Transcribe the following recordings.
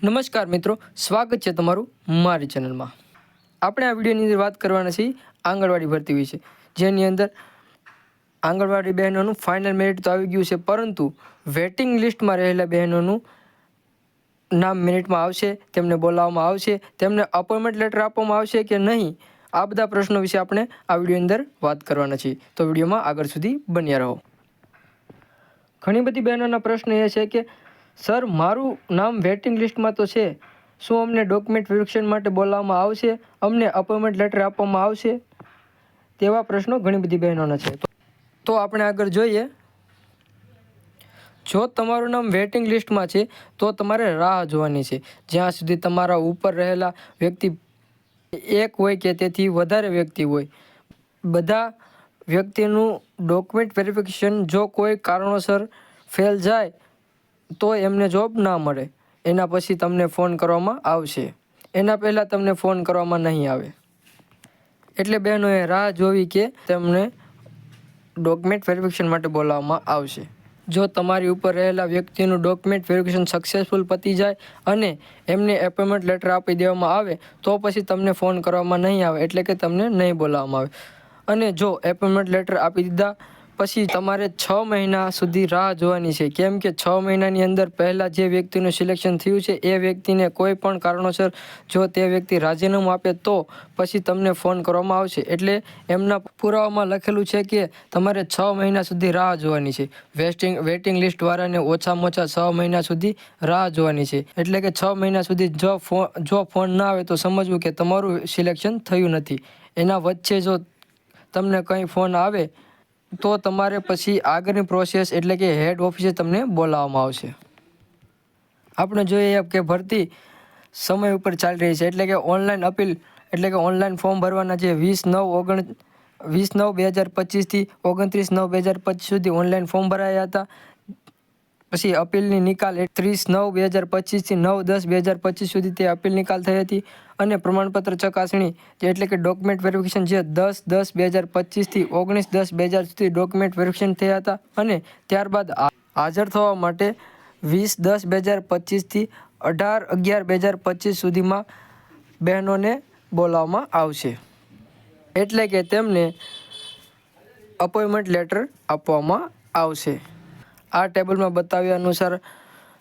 નમસ્કાર મિત્રો, સ્વાગત છે તમારું મારી ચેનલમાં। આપણે આ વિડીયોની અંદર વાત કરવાના છીએ આંગણવાડી ભરતી વિશે, જેની અંદર આંગણવાડી બહેનોનું ફાઇનલ મેરિટ તો આવી ગયું છે, પરંતુ વેટિંગ લિસ્ટમાં રહેલા બહેનોનું નામ મેરિટમાં આવશે, તેમને બોલાવવામાં આવશે, તેમને અપોઇન્ટમેન્ટ લેટર આપવામાં આવશે કે નહીં, આ બધા પ્રશ્નો વિશે આપણે આ વિડીયોની અંદર વાત કરવાના છીએ। તો વિડીયોમાં આગળ સુધી બન્યા રહો। ઘણી બધી બહેનોના પ્રશ્ન એ છે કે સર, મારું નામ વેટિંગ લિસ્ટમાં તો છે, શું અમને ડોક્યુમેન્ટ વેરિફિકેશન માટે બોલાવવામાં આવશે, અમને અપોઇન્ટમેન્ટ લેટર આપવામાં આવશે? તેવા પ્રશ્નો ઘણી બધી બહેનોના છે। તો આપણે આગળ જોઈએ। જો તમારું નામ વેટિંગ લિસ્ટમાં છે તો તમારે રાહ જોવાની છે, જ્યાં સુધી તમારા ઉપર રહેલા વ્યક્તિ એક હોય કે તેથી વધારે વ્યક્તિ હોય, બધા વ્યક્તિનું ડોક્યુમેન્ટ વેરિફિકેશન જો કોઈ કારણોસર ફેલ જાય તો એમને જોબ ના મળે, એના પછી તમને ફોન કરવામાં આવશે, એના પહેલાં તમને ફોન કરવામાં નહીં આવે। એટલે બહેનોએ રાહ જોવી કે તેમને ડોક્યુમેન્ટ વેરિફિકેશન માટે બોલાવવામાં આવશે। જો તમારી ઉપર રહેલા વ્યક્તિનું ડોક્યુમેન્ટ વેરિફિકેશન સક્સેસફુલ પતી જાય અને એમને એપોઇન્ટમેન્ટ લેટર આપી દેવામાં આવે તો પછી તમને ફોન કરવામાં નહીં આવે, એટલે કે તમને નહીં બોલાવવામાં આવે। અને જો એપોઇન્ટમેન્ટ લેટર આપી દીધા પછી તમારે 6 મહિના સુધી રાહ જોવાની છે, કેમ કે 6 મહિનાની અંદર પહેલાં જે વ્યક્તિનું સિલેક્શન થયું છે એ વ્યક્તિને કોઈ પણ કારણોસર જો તે વ્યક્તિ રાજીનામું આપે તો પછી તમને ફોન કરવામાં આવશે। એટલે એમના પુરાવામાં લખેલું છે કે તમારે 6 મહિના સુધી રાહ જોવાની છે। વેટિંગ લિસ્ટવાળાને ઓછામાં ઓછા 6 મહિના સુધી રાહ જોવાની છે, એટલે કે 6 મહિના સુધી જો ફોન ના આવે તો સમજવું કે તમારું સિલેક્શન થયું નથી। એના વચ્ચે જો તમને કંઈ ફોન આવે તો તમારે પછી આગળની પ્રોસેસ એટલે કે હેડ ઓફિસે તમને બોલાવવામાં આવશે। આપણે જોઈએ કે ભરતી સમય ઉપર ચાલી રહી છે, એટલે કે ઓનલાઈન અપીલ એટલે કે ઓનલાઈન ફોર્મ ભરવાના જે 20/9/2025થી 29/9/2025 સુધી ઓનલાઈન ફોર્મ ભરાયા હતા। પછી અપીલની નિકાલ 30/9/2025થી 9/10/2025 સુધી તે અપીલ નિકાલ થઈ હતી। અને પ્રમાણપત્ર ચકાસણી એટલે કે ડોક્યુમેન્ટ વેરિફિકેશન જે 10/10/2025થી 19/10/2000 સુધી ડોક્યુમેન્ટ વેરિફિકેશન થયા હતા। અને ત્યારબાદ હાજર થવા માટે 20/10/2025થી 18/11/2025 સુધીમાં બહેનોને બોલાવવામાં આવશે, એટલે કે તેમને અપોઇન્ટમેન્ટ લેટર આપવામાં આવશે। આ ટેબલમાં બતાવ્યા અનુસાર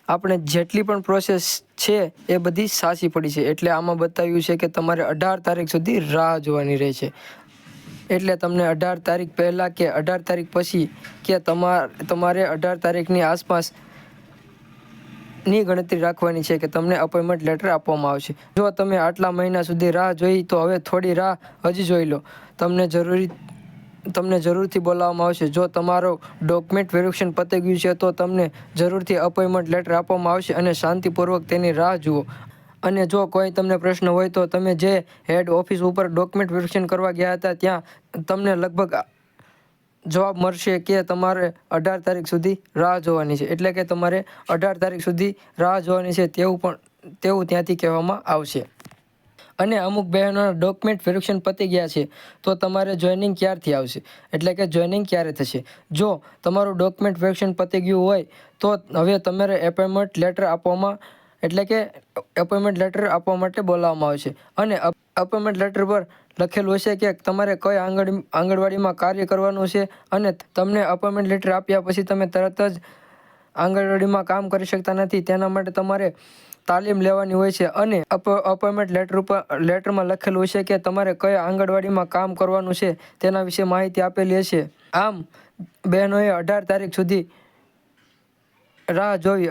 આપણે જેટલી પણ પ્રોસેસ છે એ બધી સાચી પડી છે, એટલે આમાં બતાવ્યું છે કે તમારે 18 તારીખ સુધી રાહ જોવાની રહેશે। એટલે તમને 18 તારીખ પહેલાં કે 18 તારીખ પછી કે તમારે 18 તારીખની આસપાસની ગણતરી રાખવાની છે કે તમને અપોઇન્ટમેન્ટ લેટર આપવામાં આવશે। જો તમે આટલા મહિના સુધી રાહ જોઈ તો હવે થોડી રાહ હજી જોઈ લો, તમને જરૂરથી બોલાવવામાં આવશે। જો તમારો ડોક્યુમેન્ટ વેરિફિકેશન પતી ગયું છે તો તમને જરૂરથી અપોઇન્ટમેન્ટ લેટર આપવામાં આવશે અને શાંતિપૂર્વક તેની રાહ જુઓ। અને જો કોઈ તમને પ્રશ્ન હોય તો તમે જે હેડ ઓફિસ ઉપર ડોક્યુમેન્ટ વેરિફિકેશન કરવા ગયા હતા ત્યાં તમને લગભગ જવાબ મળશે કે તમારે 18 તારીખ સુધી રાહ જોવાની છે, એટલે કે તમારે 18 તારીખ સુધી રાહ જોવાની છે તેવું ત્યાંથી કહેવામાં આવશે। અને અમુક બહેનોના ડોક્યુમેન્ટ વેરિફિકેશન પતી ગયા છે તો તમારે જોઈનિંગ ક્યારથી આવશે, એટલે કે જોઈનિંગ ક્યારે થશે? જો તમારું ડોક્યુમેન્ટ વેરિફિકેશન પતી ગયું હોય તો હવે તમારે એપોઇન્ટમેન્ટ લેટર આપવા માટે બોલાવવામાં આવશે। અને અપોઇન્ટમેન્ટ લેટર પર લખેલું હશે કે તમારે કઈ આંગણવાડીમાં કાર્ય કરવાનું છે, અને તમને અપોઇન્ટમેન્ટ લેટર આપ્યા પછી તમે તરત જ આંગણવાડીમાં કામ કરી શકતા નથી, તેના માટે તમારે તાલીમ લેવાની હોય છે। અને અપોઇન્ટમેન્ટ લેટરમાં લખેલું હશે કે તમારે કઈ આંગણવાડીમાં કામ કરવાનું છે તેના વિશે માહિતી આપેલી હશે। આમ બહેનોએ 18 તારીખ સુધી રાહ જોવી।